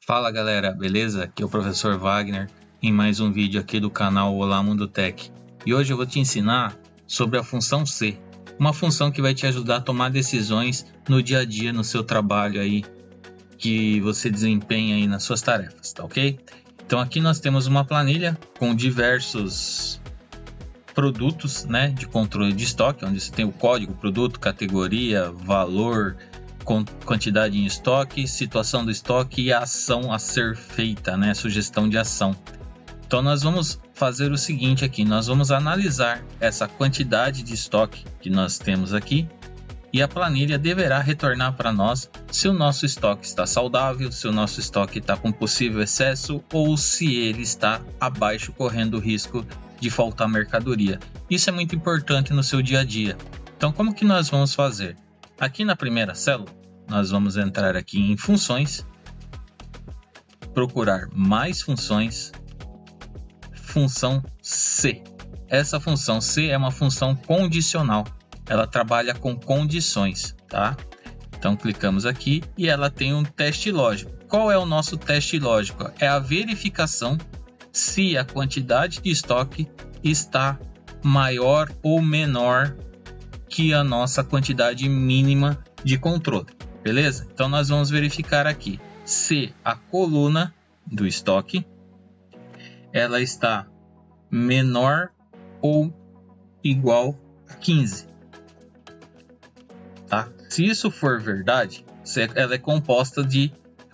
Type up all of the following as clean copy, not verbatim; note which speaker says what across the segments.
Speaker 1: Fala galera, beleza? Aqui é o professor Wagner em mais um vídeo aqui do canal Olá Mundo Tech. E hoje eu vou te ensinar sobre a função C, uma função que vai te ajudar a tomar decisões no dia a dia, no seu trabalho aí, que você desempenha aí nas suas tarefas, tá ok? Então aqui nós temos uma planilha com diversos produtos, né, de controle de estoque, onde você tem o código, produto, categoria, valor, quantidade em estoque, situação do estoque e a ação a ser feita, né? Sugestão de ação. Então nós vamos fazer o seguinte aqui, nós vamos analisar essa quantidade de estoque que nós temos aqui e a planilha deverá retornar para nós se o nosso estoque está saudável, se o nosso estoque está com possível excesso ou se ele está abaixo, correndo o risco de faltar mercadoria. Isso é muito importante no seu dia a dia. Então como que nós vamos fazer? Aqui na primeira célula, nós vamos entrar aqui em funções, procurar mais funções, função C. Essa função C é uma função condicional, ela trabalha com condições, tá? Então clicamos aqui e ela tem um teste lógico. Qual é o nosso teste lógico? É a verificação se a quantidade de estoque está maior ou menor que a nossa quantidade mínima de controle, beleza? Então nós vamos verificar aqui se a coluna do estoque ela está menor ou igual a 15, tá? Se isso for verdade, ela é composta de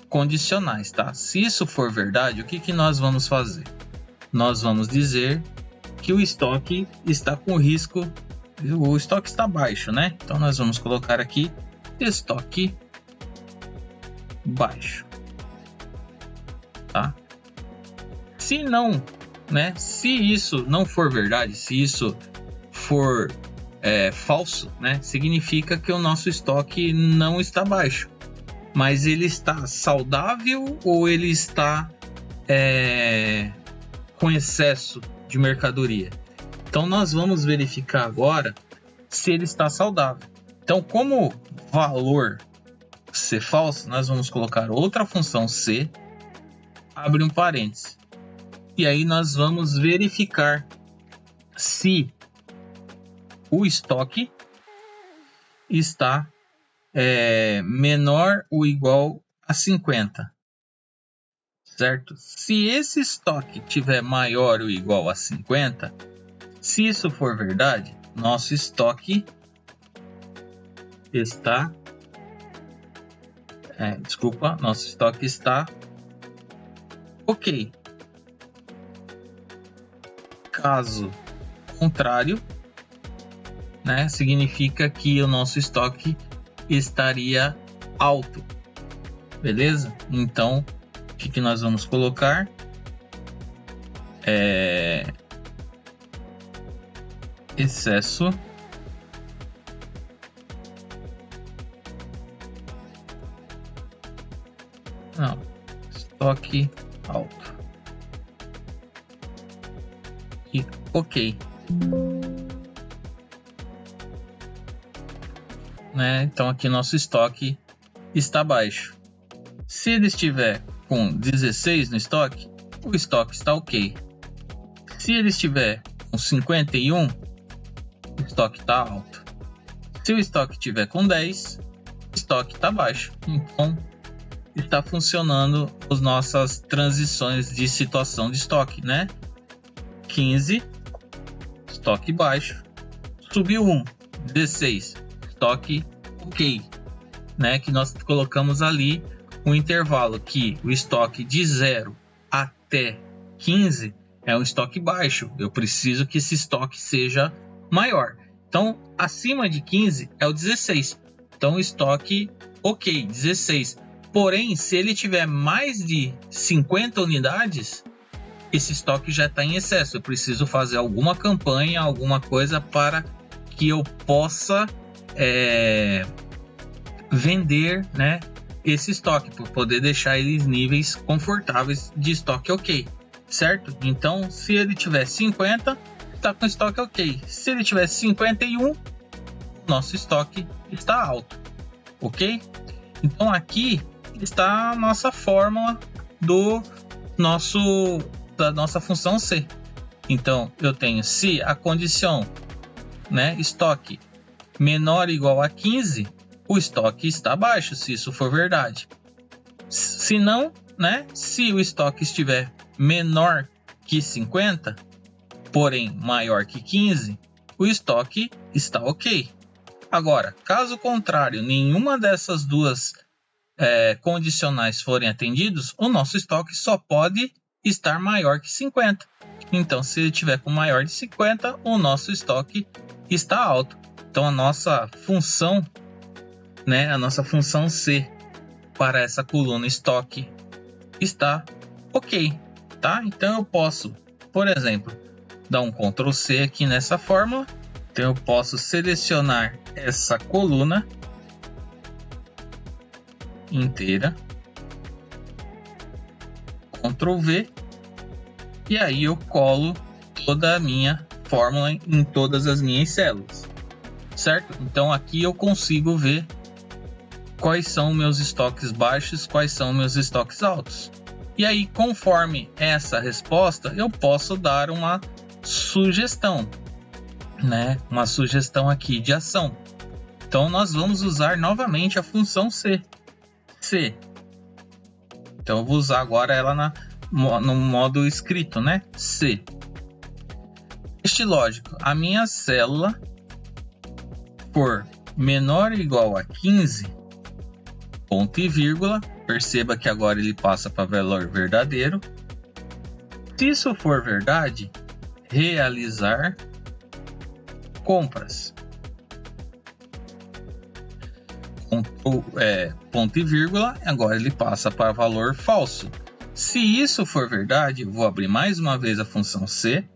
Speaker 1: condicionais, tá? Se isso for verdade, o que nós vamos fazer? Nós vamos dizer que o estoque está com risco, o estoque está baixo, né? Então nós vamos colocar aqui estoque baixo, tá? Se não, né? Se isso não for verdade, se isso for falso, né? Significa que o nosso estoque não está baixo, mas ele está saudável ou ele está com excesso de mercadoria. Então nós vamos verificar agora se ele está saudável. Então, como valor ser falso, nós vamos colocar outra função C, abre um parênteses. E aí nós vamos verificar se o estoque está menor ou igual a 50. Certo? Se esse estoque tiver maior ou igual a 50, se isso for verdade, nosso estoque está nosso estoque está ok. Caso contrário, né, significa que o nosso estoque estaria alto, beleza? Então o que nós vamos colocar? Excesso estoque alto e ok, né? Então aqui nosso estoque está baixo. Se ele estiver com 16 no estoque, o estoque está ok. Se ele estiver com 51, o estoque está alto. Se o estoque estiver com 10, o estoque está baixo. Então está funcionando as nossas transições de situação de estoque, né? 15, estoque baixo. Subiu 1, 16, estoque ok, né? Que nós colocamos ali um intervalo que o estoque de 0 até 15 é um estoque baixo. Eu preciso que esse estoque seja maior. Então, acima de 15 é o 16. Então, estoque ok, 16. Porém, se ele tiver mais de 50 unidades, esse estoque já está em excesso. Eu preciso fazer alguma campanha, alguma coisa para que eu possa vender, né, esse estoque, para poder deixar eles níveis confortáveis de estoque ok, certo? Então, se ele tiver 50, está com estoque ok. Se ele tiver 51, nosso estoque está alto, ok? Então aqui está a nossa fórmula da nossa função C. Então eu tenho se a condição, né, estoque menor ou igual a 15, o estoque está baixo, se isso for verdade. Se não, né, se o estoque estiver menor que 50, porém maior que 15, o estoque está ok. Agora, caso contrário, nenhuma dessas duas condicionais forem atendidos, o nosso estoque só pode estar maior que 50. Então, se ele tiver com maior de 50, o nosso estoque está alto. Então, a nossa função, né, a nossa função C para essa coluna estoque está ok, tá? Então, eu posso, por exemplo, dar um Ctrl C aqui nessa fórmula. Então, eu posso selecionar essa coluna inteira, Ctrl V, e aí eu colo toda a minha fórmula em todas as minhas células, certo? Então aqui eu consigo ver quais são meus estoques baixos, quais são meus estoques altos. E aí, conforme essa resposta, eu posso dar uma sugestão, né? Uma sugestão aqui de ação. Então nós vamos usar novamente a função C. Então eu vou usar agora ela no modo escrito, né? C. Este lógico, a minha célula for menor ou igual a 15, ponto e vírgula, perceba que agora ele passa para valor verdadeiro. Se isso for verdade, realizar compras. Ponto e vírgula, agora ele passa para valor falso. Se isso for verdade, eu vou abrir mais uma vez a função C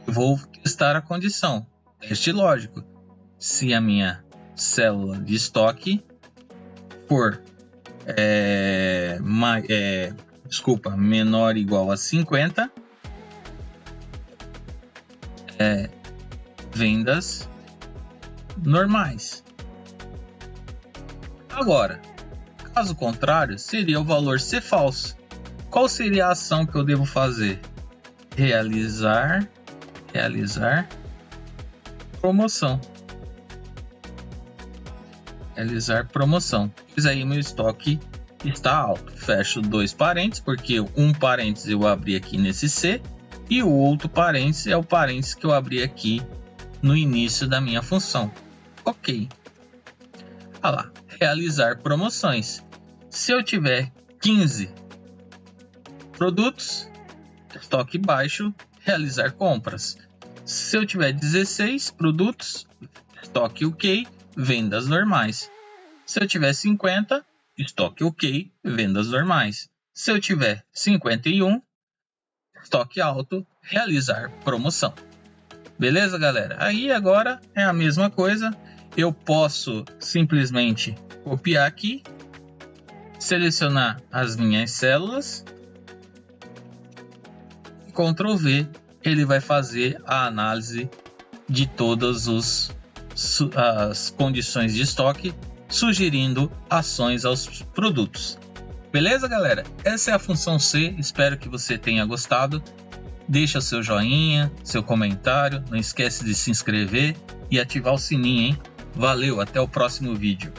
Speaker 1: e vou testar a condição. Teste lógico. Se a minha célula de estoque for menor ou igual a 50, vendas normais. Agora, caso contrário, seria o valor C falso. Qual seria a ação que eu devo fazer? Realizar promoção. Realizar promoção. Pois aí meu estoque está alto. Fecho dois parênteses, porque um parênteses eu abri aqui nesse C e o outro parênteses é o parênteses que eu abri aqui no início da minha função. Ok. Olha lá. Realizar promoções. Se eu tiver 15 produtos, estoque baixo, realizar compras. Se eu tiver 16 produtos, estoque ok, vendas normais. Se eu tiver 50, estoque ok, vendas normais. Se eu tiver 51, estoque alto, realizar promoção. Beleza, galera? Aí agora é a mesma coisa. Eu posso simplesmente copiar aqui, selecionar as minhas células, Ctrl V, ele vai fazer a análise de todas as condições de estoque, sugerindo ações aos produtos. Beleza, galera? Essa é a função C, espero que você tenha gostado. Deixa seu joinha, seu comentário, não esquece de se inscrever e ativar o sininho, hein? Valeu, até o próximo vídeo.